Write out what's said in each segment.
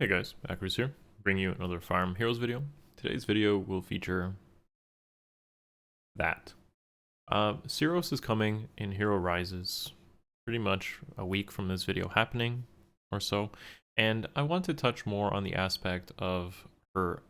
Hey guys, Akariss here, bringing you another Farm Heroes video. Today's video will feature that. Seiros is coming in Hero Rises, pretty much a week from this video happening or so, and I want to touch more on the aspect of her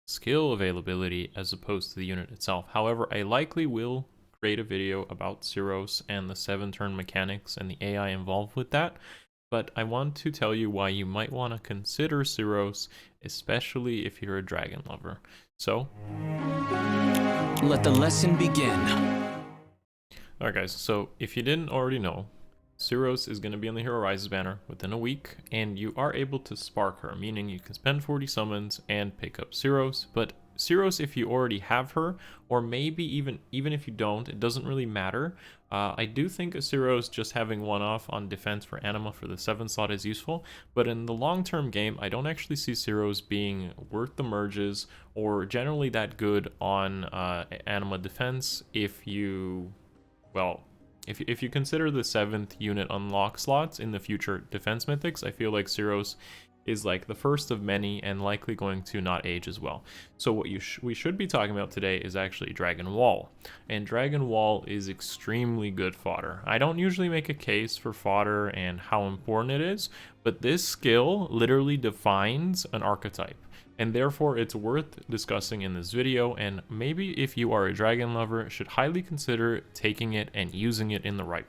skill availability as opposed to the unit itself. However, I likely will create a video about Seiros and the 7-turn mechanics and the AI involved with that, but I want to tell you why you might want to consider Seiros, especially if you're a dragon lover. So, let the lesson begin. Alright guys, so if you didn't already know, Seiros is going to be on the Hero Rises banner within a week, and you are able to spark her, meaning you can spend 40 summons and pick up Seiros, but Seiros, if you already have her, or maybe even if you don't, it doesn't really matter. I do think a Seiros just having one off on defense for Anima for the 7th slot is useful, but in the long-term game, I don't actually see Seiros being worth the merges, or generally that good on Anima defense if you, well, if you consider the 7th unit unlock slots in the future defense mythics, I feel like Seiros is like the first of many and likely going to not age as well. So what we should be talking about today is actually Dragon Wall. And Dragon Wall is extremely good fodder. I don't usually make a case for fodder and how important it is, but this skill literally defines an archetype. And therefore it's worth discussing in this video, and maybe if you are a dragon lover, should highly consider taking it and using it in the right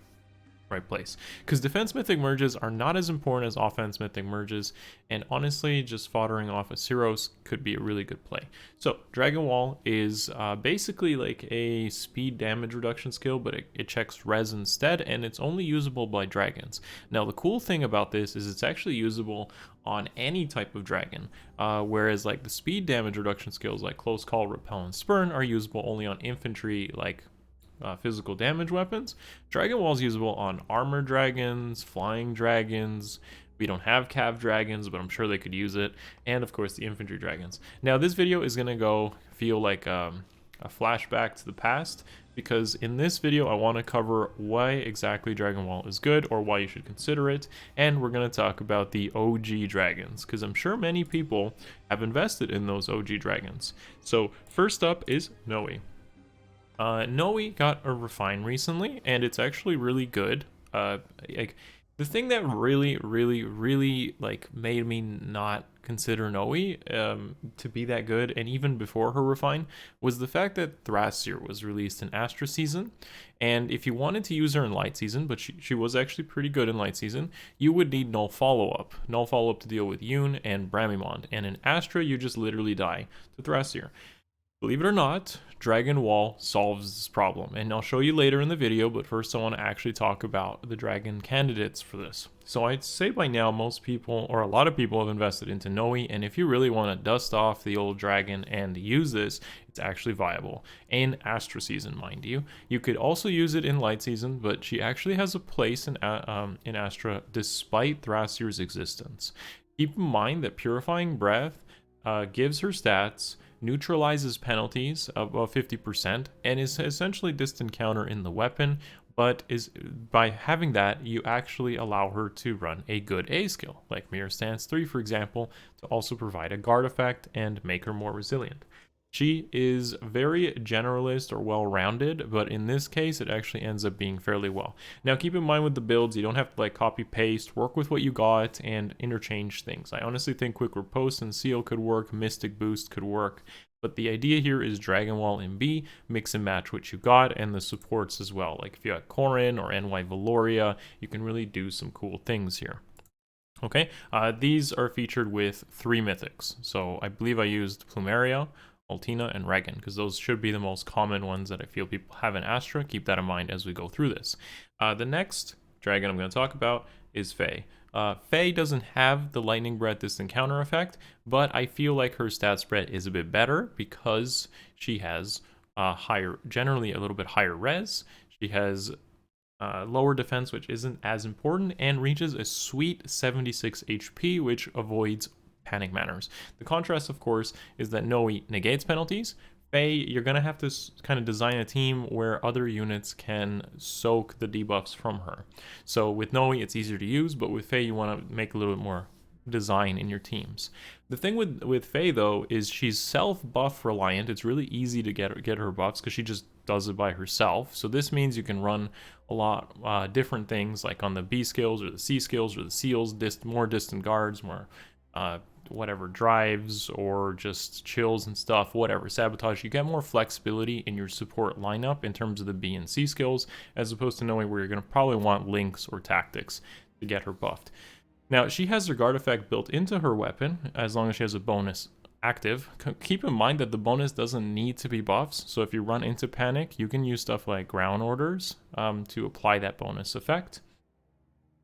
place, because defense mythic merges are not as important as offense mythic merges, and honestly just foddering off a Seiros could be a really good play. So Dragon Wall is basically like a speed damage reduction skill, but it checks res instead, and it's only usable by dragons. Now the cool thing about this is it's actually usable on any type of dragon, whereas like the speed damage reduction skills like Close Call, Repel, and Spurn are usable only on infantry, like physical damage weapons. Dragon Wall is usable on armored dragons, flying dragons. We don't have cav dragons, but I'm sure they could use it, and of course the infantry dragons. Now this video is gonna feel like a flashback to the past, because in this video I want to cover why exactly Dragon Wall is good, or why you should consider it, and we're going to talk about the OG dragons, because I'm sure many people have invested in those OG dragons. So first up is Nowi. Nowi got a refine recently, and it's actually really good. Like the thing that really like made me not consider Nowi to be that good, and even before her refine, was the fact that Thrasir was released in Astra season, and if you wanted to use her in light season, but she was actually pretty good in light season, you would need null follow-up to deal with Yoon and Bramimond, and in Astra you just literally die to Thrasir. Believe it or not, Dragon Wall solves this problem, and I'll show you later in the video, but first I want to actually talk about the dragon candidates for this. So I'd say by now most people, or a lot of people, have invested into Nowi, and if you really want to dust off the old dragon and use this, it's actually viable. In Astra season, mind you. You could also use it in light season, but she actually has a place in Astra despite Thrasir's existence. Keep in mind that Purifying Breath gives her stats, neutralizes penalties above 50%, and is essentially distant counter in the weapon, but is by having that you actually allow her to run a good A skill, like Mirror Stance 3 for example, to also provide a guard effect and make her more resilient. She is very generalist or well-rounded, but in this case it actually ends up being fairly well. Now keep in mind with the builds, you don't have to like copy paste, work with what you got and interchange things. I honestly think Quick Riposte and Seal could work, Mystic Boost could work, but the idea here is Dragon Wall in B, mix and match what you got, and the supports as well. Like if you got Corrin or NY Valoria, you can really do some cool things here. Okay, these are featured with 3 mythics, so I believe I used Plumeria, Altina, and Regan, because those should be the most common ones that I feel people have in Astra. Keep that in mind as we go through this. The next dragon I'm going to talk about is Fae. Fae doesn't have the Lightning Breath distant counter effect, but I feel like her stat spread is a bit better because she has generally a little bit higher res. She has lower defense, which isn't as important, and reaches a sweet 76 HP, which avoids panic manners. The contrast, of course, is that Nowi negates penalties. Fae, you're going to have to kind of design a team where other units can soak the debuffs from her. So with Nowi, it's easier to use, but with Fae, you want to make a little bit more design in your teams. The thing with Fae though is she's self-buff reliant. It's really easy to get her buffs because she just does it by herself. So this means you can run a lot different things like on the B skills or the C skills or the seals, more distant guards, more whatever drives or just chills and stuff, whatever sabotage. You get more flexibility in your support lineup in terms of the B and C skills, as opposed to knowing where you're going to probably want links or tactics to get her buffed. Now, she has her guard effect built into her weapon, as long as she has a bonus active. Keep in mind that the bonus doesn't need to be buffs, so if you run into panic, you can use stuff like ground orders to apply that bonus effect.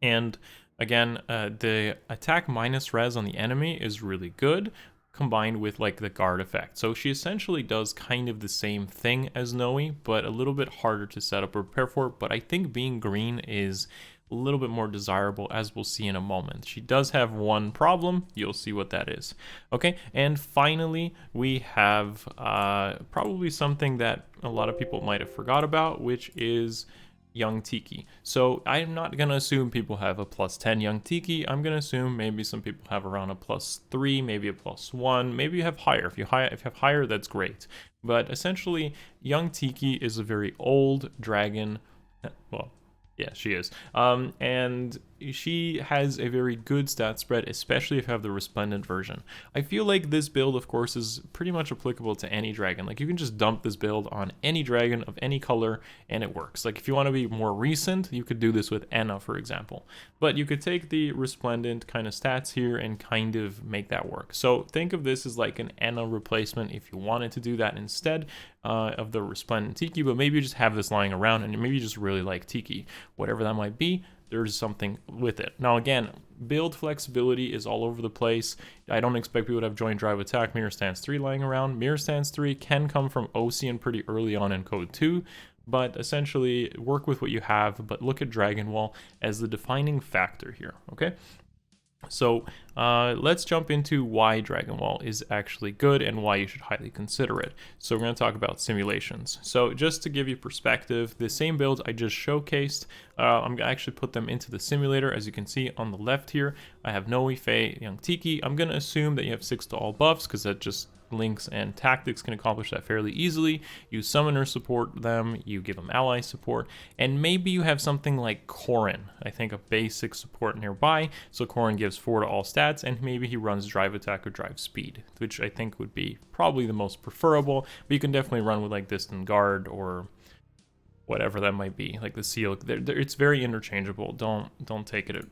And again, the attack minus res on the enemy is really good, combined with like the guard effect. So she essentially does kind of the same thing as Nowi, but a little bit harder to set up or prepare for. But I think being green is a little bit more desirable, as we'll see in a moment. She does have one problem. You'll see what that is. Okay, and finally, we have probably something that a lot of people might have forgot about, which is young Tiki. So I'm not going to assume people have a +10 young Tiki. I'm going to assume maybe some people have around a +3, maybe a +1, maybe you have higher. If you have higher, that's great. But essentially, young Tiki is a very old dragon. Well, yeah, she is. And she has a very good stat spread, especially if you have the Resplendent version. I feel like this build, of course, is pretty much applicable to any dragon. Like, you can just dump this build on any dragon of any color, and it works. Like, if you want to be more recent, you could do this with Enna, for example. But you could take the Resplendent kind of stats here and kind of make that work. So think of this as like an Enna replacement if you wanted to do that instead of the Resplendent Tiki, but maybe you just have this lying around and maybe you just really like Tiki. Whatever that might be, there's something with it. Now again, build flexibility is all over the place. I don't expect people to have joint drive attack Mirror Stance 3 lying around. Mirror Stance 3 can come from Ocean pretty early on in Code 2, but essentially work with what you have, but look at Dragon Wall as the defining factor here, okay? So let's jump into why Dragon Wall is actually good and why you should highly consider it. So we're going to talk about simulations. So just to give you perspective, the same builds I just showcased, I'm going to actually put them into the simulator. As you can see on the left here, I have Nowi, Fae, Young Tiki. I'm going to assume that you have 6 to all buffs because that just links and tactics can accomplish that fairly easily. You summoner support them, you give them ally support, and maybe you have something like Corrin, I think a basic support nearby, so Corrin gives 4 to all stats, and maybe he runs drive attack or drive speed, which I think would be probably the most preferable, but you can definitely run with like distant guard or whatever that might be, like the seal. It's very interchangeable. Don't take it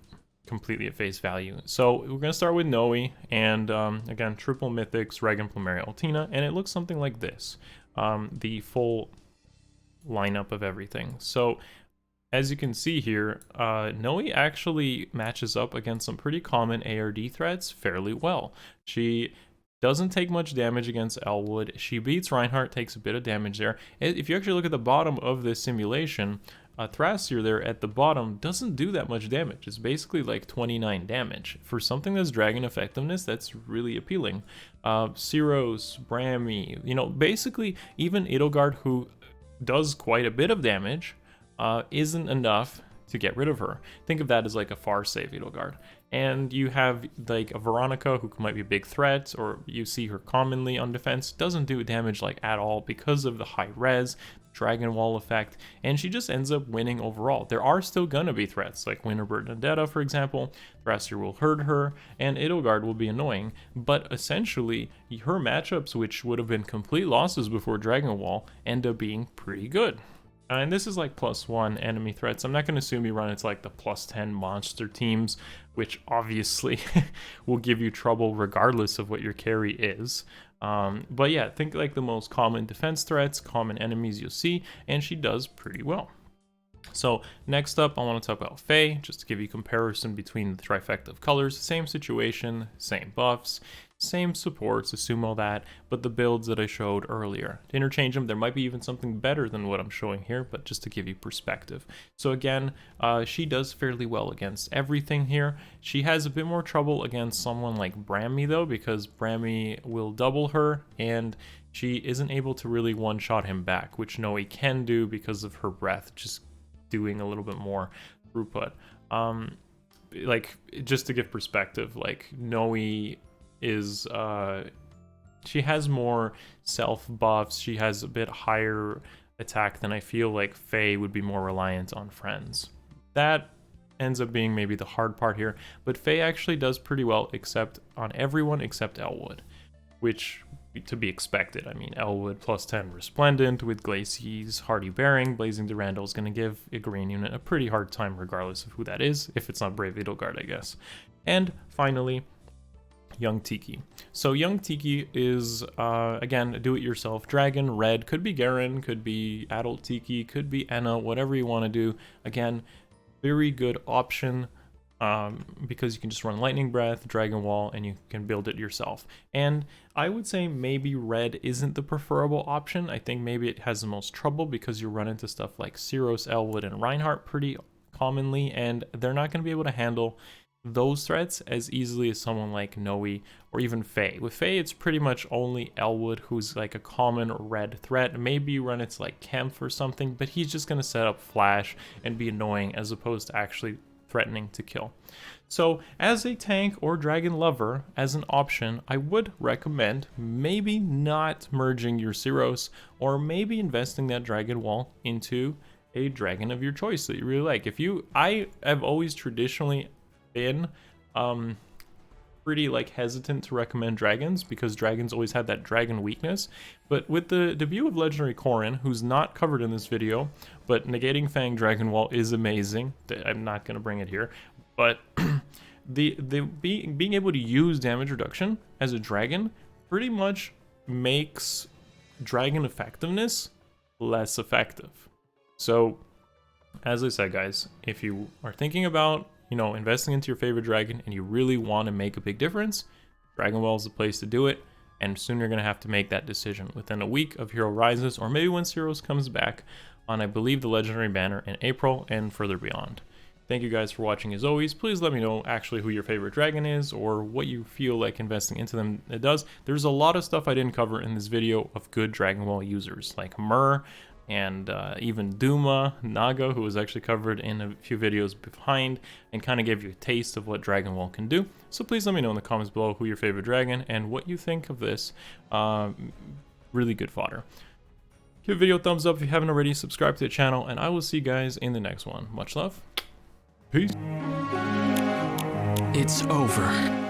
completely at face value. So we're going to start with Nowi, and again, triple mythics, Regan, Plumeria, Altina, and it looks something like this, the full lineup of everything. So as you can see here, Nowi actually matches up against some pretty common ARD threats fairly well. She doesn't take much damage against Elwood. She beats Reinhardt, takes a bit of damage there. If you actually look at the bottom of this simulation, Thrasir there at the bottom doesn't do that much damage. It's basically like 29 damage. For something that's dragon effectiveness, that's really appealing. Seiros, Brammy, you know, basically even Edelgard, who does quite a bit of damage, isn't enough to get rid of her. Think of that as like a far save Edelgard. And you have like a Veronica who might be a big threat, or you see her commonly on defense, doesn't do damage like at all because of the high res, Dragon Wall effect, and she just ends up winning overall. There are still gonna be threats like Winterbird Nadetta, for example. Thrasir will hurt her, and Edelgard will be annoying, but essentially her matchups, which would have been complete losses before Dragon Wall, end up being pretty good. And this is like +1 enemy threats. I'm not going to assume you run it's like the +10 monster teams, which obviously will give you trouble regardless of what your carry is. But yeah, think like the most common defense threats, common enemies you'll see, and she does pretty well. So next up, I want to talk about Fae, just to give you comparison between the trifecta of colors. Same situation, same buffs, same supports, assume all that, but the builds that I showed earlier. To interchange them, there might be even something better than what I'm showing here, but just to give you perspective. So again, she does fairly well against everything here. She has a bit more trouble against someone like Brammy though, because Brammy will double her, and she isn't able to really one-shot him back, which Nowi can do because of her breath, just doing a little bit more throughput. like, just to give perspective, like Nowi is she has more self buffs, she has a bit higher attack than I feel like Fae would be more reliant on friends. That ends up being maybe the hard part here, but Fae actually does pretty well except on everyone except Elwood, which to be expected. I mean, Elwood plus 10 Resplendent with Glaci's Hardy Bearing, Blazing Durandal is going to give a green unit a pretty hard time regardless of who that is, if it's not Brave Edelgard, I guess. And finally, Young Tiki. So Young Tiki is, again, a do-it-yourself dragon. Red, could be Garen, could be Adult Tiki, could be Enna, whatever you want to do. Again, very good option because you can just run Lightning Breath, Dragon Wall, and you can build it yourself. And I would say maybe Red isn't the preferable option. I think maybe it has the most trouble because you run into stuff like Seiros, Elwood, and Reinhardt pretty commonly, and they're not going to be able to handle those threats as easily as someone like Nowi or even Fae. With Fae, it's pretty much only Elwood who's like a common red threat. Maybe you run it's like Kempf or something, but he's just going to set up Flash and be annoying as opposed to actually threatening to kill. So as a tank or dragon lover, as an option, I would recommend maybe not merging your Seiros, or maybe investing that dragon wall into a dragon of your choice that you really like. I have always traditionally been pretty like hesitant to recommend dragons because dragons always had that dragon weakness, but with the debut of Legendary Corrin, who's not covered in this video, but negating Fang Dragon Wall is amazing. I'm not going to bring it here, but being able to use damage reduction as a dragon pretty much makes dragon effectiveness less effective. So as I said, guys, if you are thinking about investing into your favorite dragon and you really want to make a big difference, Dragon Ball is the place to do it, and soon you're going to have to make that decision within a week of Hero Rises, or maybe when Seiros comes back on, I believe, the Legendary Banner in April and further beyond. Thank you guys for watching as always. Please let me know actually who your favorite dragon is or what you feel like investing into them it does. There's a lot of stuff I didn't cover in this video of good Dragon Ball users, like Mur, and even Duma, Naga, who was actually covered in a few videos behind and kind of gave you a taste of what Dragon Ball can do. So please let me know in the comments below who your favorite dragon and what you think of this really good fodder. Give the video a thumbs up if you haven't already, subscribe to the channel, and I will see you guys in the next one. Much love. Peace. It's over.